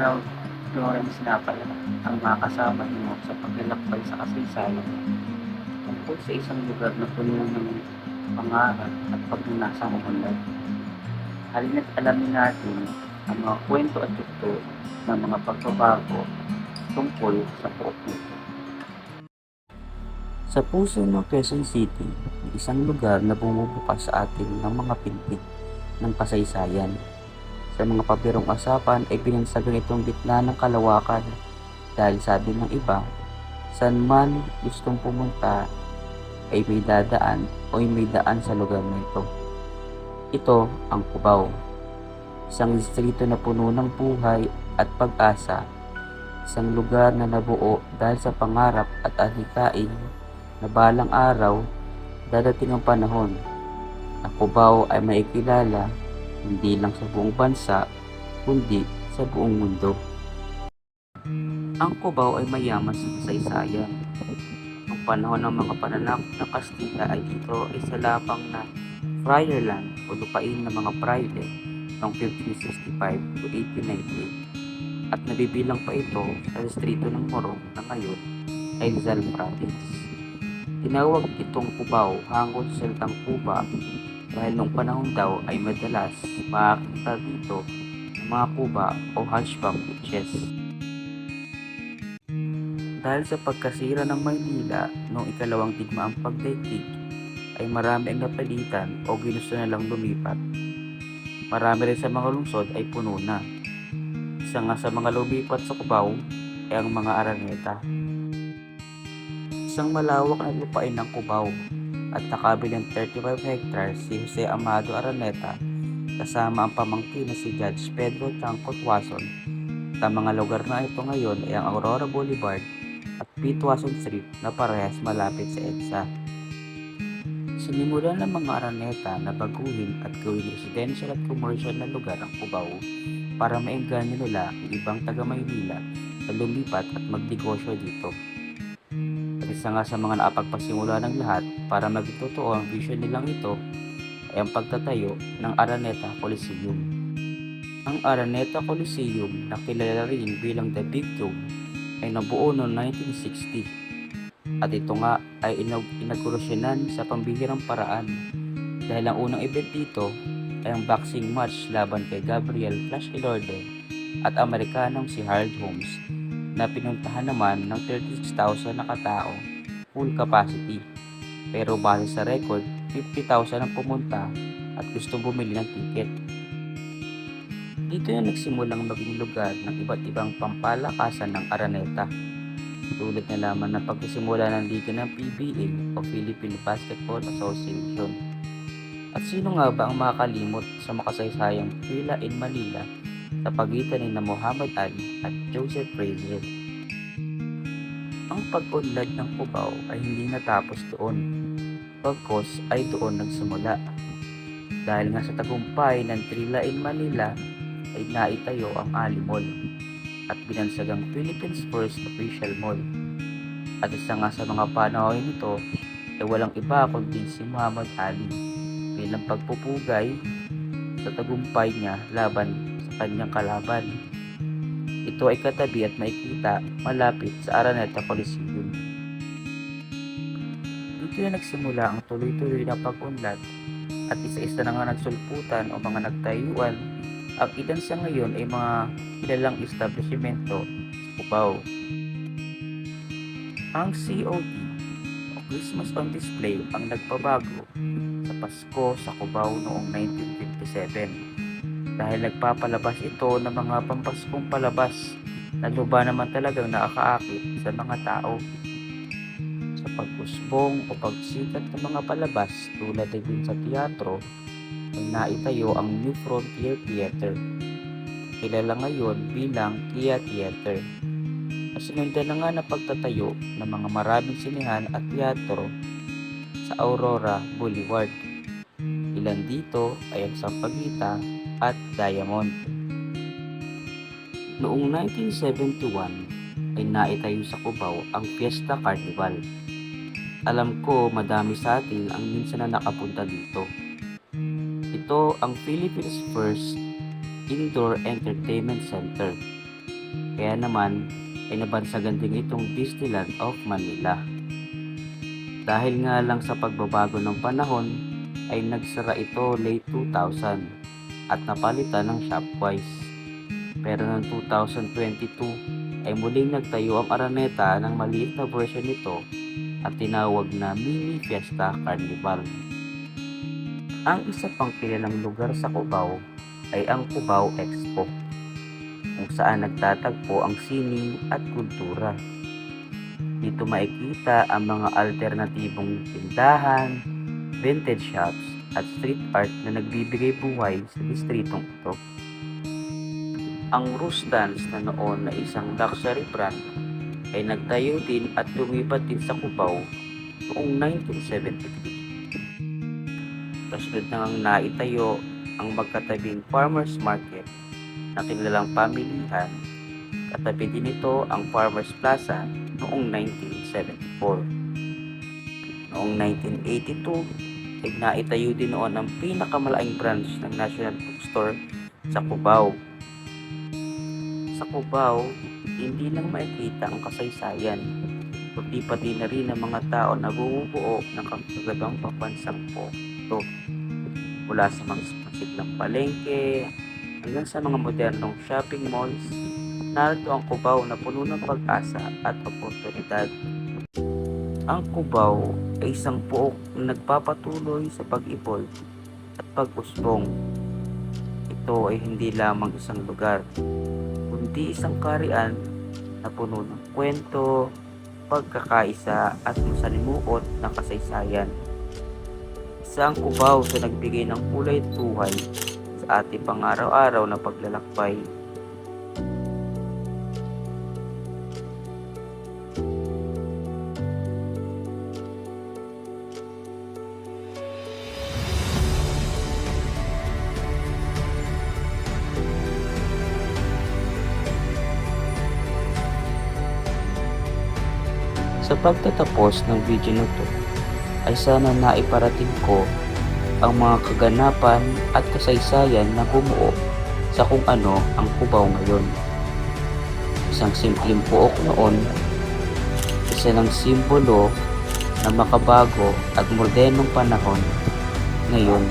araw, Lawrence nga pala ang makasama niyo sa paglalakbay sa kasaysayan tungkol sa isang lugar na puno ng pangarap at pagnanasang umunlad. Halina't alamin natin ang mga kwento at yugto ng mga pagbabago tungkol sa pook nito. Sa puso ng Quezon City, isang lugar na bumubukas sa atin ng mga pintig ng kasaysayan. Sa mga pabirong usapan ay binansagan itong gitna ng kalawakan dahil sabi ng iba, saan man gustong pumunta ay may dadaan o may daan sa lugar na ito. Ito ang Cubao, isang distrito na puno ng buhay at pag-asa, isang lugar na nabuo dahil sa pangarap at adhikain na balang araw dadating ang panahon na Cubao ay maikilala hindi lang sa buong bansa, kundi sa buong mundo. Ang Cubao ay mayaman sa kasaysayan. Ang panahon ng mga pananakop ng Kastila ay dito ay sa lapang na Friarland o lupain ng mga praile noong 1565 to 1898 at nabibilang pa ito sa distrito ng Morong na ngayon ay Rizal Province. Tinawag itong Cubao hango sa salitang Cuba dahil nung panahon daw ay madalas makakita dito ng mga kuba o hunchback witches. Dahil sa pagkasira ng Maynila noong ikalawang digmaang pagdaigdig ay marami ang napalitan o ginusto na lang lumipat. Marami rin sa mga lungsod ay puno na. Isa nga sa mga lumipat sa Cubao ay ang mga Araneta. Isang malawak na lupain ng Cubao at nakabilang 35 hectares si Jose Amado Araneta kasama ang pamangkin na si Judge Pedro Chanco Tuason. At ang mga lugar na ito ngayon ay ang Aurora Boulevard at P. Tuason Street na parehas malapit sa EDSA. Sinimulan ng mga Araneta na baguhin at gawing residential at commercial na lugar ang Cubao para maengganyo nila ang ibang taga-Maynila na lumipat at magnegosyo dito. At isa nga sa mga nakapagpasimula ng lahat para maging totoo ang vision nilang ito ay ang pagtatayo ng Araneta Coliseum. Ang Araneta Coliseum na kilala rin bilang The Big Dome ay nabuo noong 1960 at ito nga ay inaugurasyonan sa pambihirang paraan dahil ang unang event dito ay ang boxing match laban kay Gabriel Flash Elorde at Amerikanong si Harold Holmes na pinuntahan naman ng 36,000 na katao full capacity. Pero base sa record, 50,000 ang pumunta at gustong bumili ng ticket. Dito na nagsimulang maging lugar ng iba't ibang pampalakasan ng Araneta. Tulad na lamang ng pagsisimula ng liga ng PBA o Philippine Basketball Association. At sino nga ba ang makakalimot sa makasaysayang Villa in Manila sa pagitan ni Muhammad Ali at Joseph Frazier? Ang pag-unlad ng Cubao ay hindi natapos doon, pagkos ay doon nagsimula. Dahil nga sa tagumpay ng Villa in Manila ay naitayo ang Ali Mall at binansagang Philippines First Official Mall. At isa nga sa mga panahon nito ay walang iba kundi si Muhammad Ali bilang pagpupugay sa tagumpay niya laban sa kanyang kalaban. Ito ay katabi at makikita malapit sa Araneta Coliseum. Dito na nagsimula ang tuloy-tuloy na pag-unlad at isa-isa na nga nagsulputan o mga nagtayuan. Ang ilan sa ngayon ay mga kilalang establishmento sa Cubao. Ang COD o Christmas on Display ang nagpabago sa Pasko sa Cubao noong 1957 dahil nagpapalabas ito ng mga pampaskong palabas na luba naman talagang nakakaakit sa mga tao. Sa pag-usbong o pagsikat ng mga palabas tulad din sa teatro ay naitayo ang New Frontier Theater, kilala ngayon bilang Kia Theater. Sinundan na nga na pagtatayo ng mga maraming sinehan at teatro sa Aurora Boulevard. Ilan dito ay ang Sampaguita at Diamond. Noong 1971 ay naitayo sa Cubao ang Fiesta Carnival. Alam ko madami sa atin ang minsan na nakapunta dito. Ito ang Philippines First Indoor Entertainment Center Kaya naman ay nabansagan din itong Disneyland of Manila. Dahil nga lang sa pagbabago ng panahon ay nagsara ito late 2000 at napalitan ng Shopwise. Pero noong 2022 ay muling nagtayo ang Araneta ng maliit na version nito at tinawag na Mini Fiesta Carnival. Ang isa pang kilalang lugar sa Cubao ay ang Cubao Expo, kung saan nagtatagpo ang sining at kultura. Dito makikita ang mga alternatibong tindahan, vintage shops at street art na nagbibigay buhay sa distritong ito. Ang Rustans na noon na isang luxury brand ay nagtayo din at lumipat din sa Cubao noong 1973. Kasunod nang naitayo ang magkatabing farmers market na kilalang pamilihan. Katabi din ito ang Farmers Plaza noong 1974. Noong 1982 ay naitayo din noon ang pinakamalaking branch ng National Bookstore sa Cubao. Sa Cubao, hindi lang makikita ang kasaysayan, kundi pati na rin ang mga tao na bumubuo ng kagagawang pambansang ito. Mula sa mga masiglang palengke hanggang sa mga modernong shopping malls, narito ang Cubao na puno ng pag-asa at oportunidad. Ang Cubao ay isang puok na nagpapatuloy sa pag-evolve at pag-usbong. Ito ay hindi lamang isang lugar, kundi isang kaharian na puno ng kwento, pagkakaisa at masalimuot na kasaysayan. Isa ang Cubao sa nagbigay ng kulay at buhay sa ating pang-araw-araw na paglalakbay. Sa pagtatapos ng video na to, ay sana naiparating ko ang mga kaganapan at kasaysayan na bumuo sa kung ano ang Cubao ngayon. Isang simpleng puok noon, isa ng simbolo na makabago at modernong panahon ngayon.